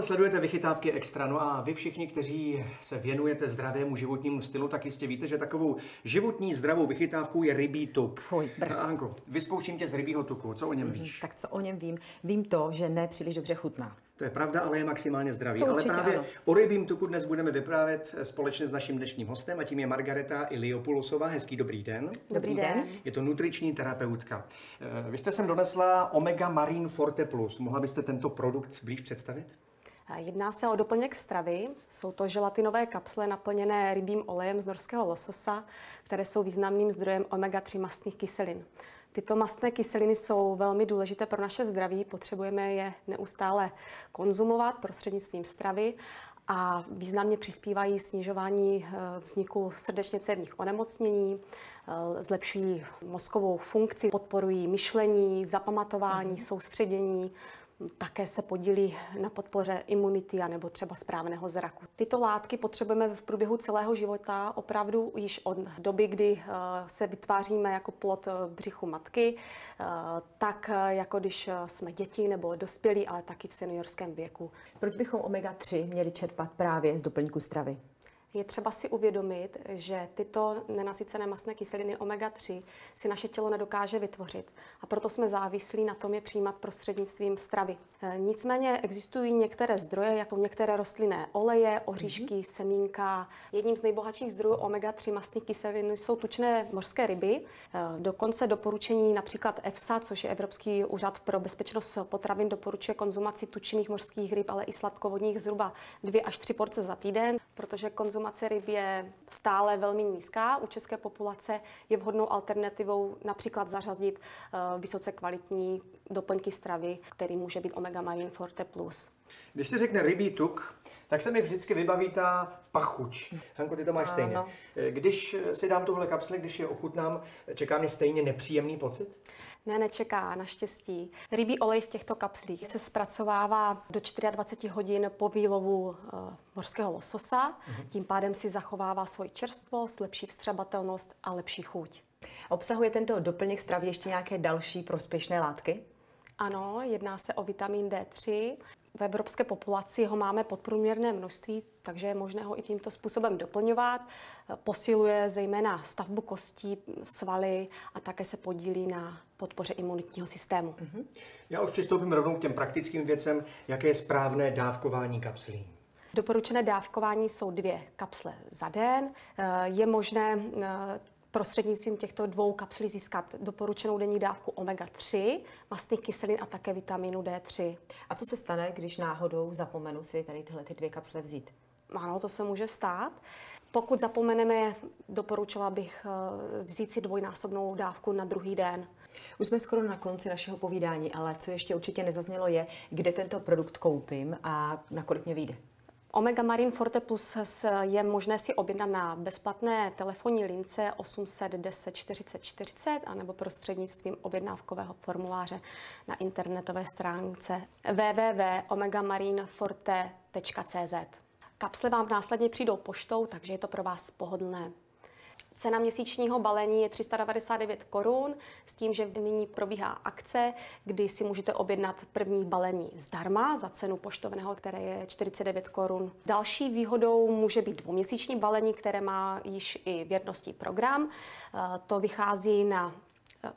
Stále sledujete Vychytávky Extra, no a vy všichni, kteří se věnujete zdravému životnímu stylu, tak jistě víte, že takovou životní zdravou vychytávkou je rybí tuk. Fuj, Anko, vyzkouším tě z rybího tuku, co o něm víš? Tak co o něm vím? Vím to, že ne příliš dobře chutná. To je pravda, ale je maximálně zdravý. To Ale určitě právě ano. o rybím tuku dnes budeme vyprávět společně s naším dnešním hostem a tím je Margareta Iliopulosová. Hezký dobrý den. Dobrý den. Je to nutriční terapeutka. Vy jste sem donesla Omega Marine Forte Plus. Mohla byste tento produkt blíž představit? Jedná se o doplněk stravy. Jsou to želatinové kapsle naplněné rybím olejem z norského lososa, které jsou významným zdrojem omega-3 mastných kyselin. Tyto mastné kyseliny jsou velmi důležité pro naše zdraví, potřebujeme je neustále konzumovat prostřednictvím stravy a významně přispívají snižování vzniku srdečně-cévních onemocnění, zlepšují mozkovou funkci, podporují myšlení, zapamatování, soustředění, také se podílí na podpoře imunity anebo třeba správného zraku. Tyto látky potřebujeme v průběhu celého života, opravdu již od doby, kdy se vytváříme jako plod v břichu matky, tak jako když jsme děti nebo dospělí, ale taky v seniorském věku. Proč bychom omega-3 měli čerpat právě z doplňku stravy? Je třeba si uvědomit, že tyto nenasycené mastné kyseliny omega-3 si naše tělo nedokáže vytvořit a proto jsme závislí na tom je přijímat prostřednictvím stravy. Nicméně existují některé zdroje, jako některé rostlinné oleje, oříšky, semínka. Jedním z nejbohatších zdrojů omega-3 mastných kyselin jsou tučné mořské ryby. Dokonce doporučení například EFSA, což je Evropský úřad pro bezpečnost potravin, doporučuje konzumaci tučných mořských ryb, ale i sladkovodních zhruba 2 až 3 porce za týden, protože konzumace ryb je stále velmi nízká. U české populace je vhodnou alternativou například zařadit vysoce kvalitní doplňky stravy, který může být Omega Marine Forte Plus. Když se řekne rybí tuk, tak se mi vždycky vybaví ta pachuť. Hanko, ty to máš stejně. Ano. Když si dám tuhle kapsli, když je ochutnám, čeká mě stejně nepříjemný pocit? Ne, nečeká, naštěstí. Rybí olej v těchto kapslích se zpracovává do 24 hodin po výlovu mořského lososa. Tím pádem si zachovává svoji čerstvost, lepší vstřebatelnost a lepší chuť. Obsahuje tento doplněk stravy ještě nějaké další prospěšné látky? Ano, jedná se o vitamin D3. V evropské populaci ho máme podprůměrné množství, takže je možné ho i tímto způsobem doplňovat. Posiluje zejména stavbu kostí, svaly a také se podílí na podpoře imunitního systému. Já už přistoupím rovnou k těm praktickým věcem, jaké je správné dávkování kapslí. Doporučené dávkování jsou 2 kapsle za den. Je možné prostřednictvím těchto 2 kapslí získat doporučenou denní dávku omega-3, mastných kyselin a také vitamínu D3. A co se stane, když náhodou zapomenu si tady tyhle 2 kapsle vzít? Ano, to se může stát. Pokud zapomeneme, doporučila bych vzít si 2násobnou dávku na druhý den. Už jsme skoro na konci našeho povídání, ale co ještě určitě nezaznělo je, kde tento produkt koupím a nakolik mě vyjde. Omega Marine Forte Plus je možné si objednat na bezplatné telefonní lince 800 10 40 40 anebo prostřednictvím objednávkového formuláře na internetové stránce www.omegamarineforte.cz. Kapsle vám následně přijdou poštou, takže je to pro vás pohodlné. Cena měsíčního balení je 399 korun, s tím, že nyní probíhá akce, kdy si můžete objednat první balení zdarma za cenu poštovného, které je 49 korun. Další výhodou může být 2měsíční balení, které má již i věrnostní program. To vychází na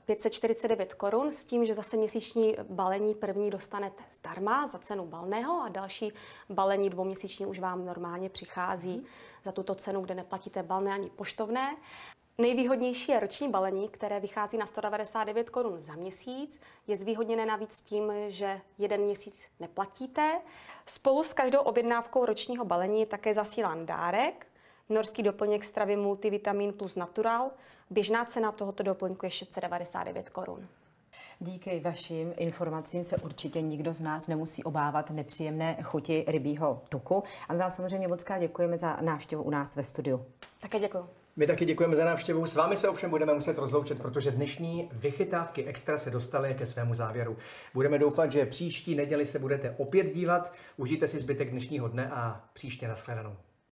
549 korun s tím, že zase měsíční balení první dostanete zdarma za cenu balného a další balení 2měsíční už vám normálně přichází za tuto cenu, kde neplatíte balné ani poštovné. Nejvýhodnější je roční balení, které vychází na 199 korun za měsíc. Je zvýhodněné navíc tím, že 1 měsíc neplatíte. Spolu s každou objednávkou ročního balení je také zasílán dárek, norský doplněk stravy Multivitamin plus Natural. Běžná cena tohoto doplňku je 699 korun. Díky vašim informacím se určitě nikdo z nás nemusí obávat nepříjemné chuti rybího tuku. A my vám samozřejmě moc krát děkujeme za návštěvu u nás ve studiu. Také děkuji. My taky děkujeme za návštěvu. S vámi se ovšem budeme muset rozloučit, protože dnešní Vychytávky Extra se dostaly ke svému závěru. Budeme doufat, že příští neděli se budete opět dívat. Užijte si zbytek dnešního dne a příště nashledanou.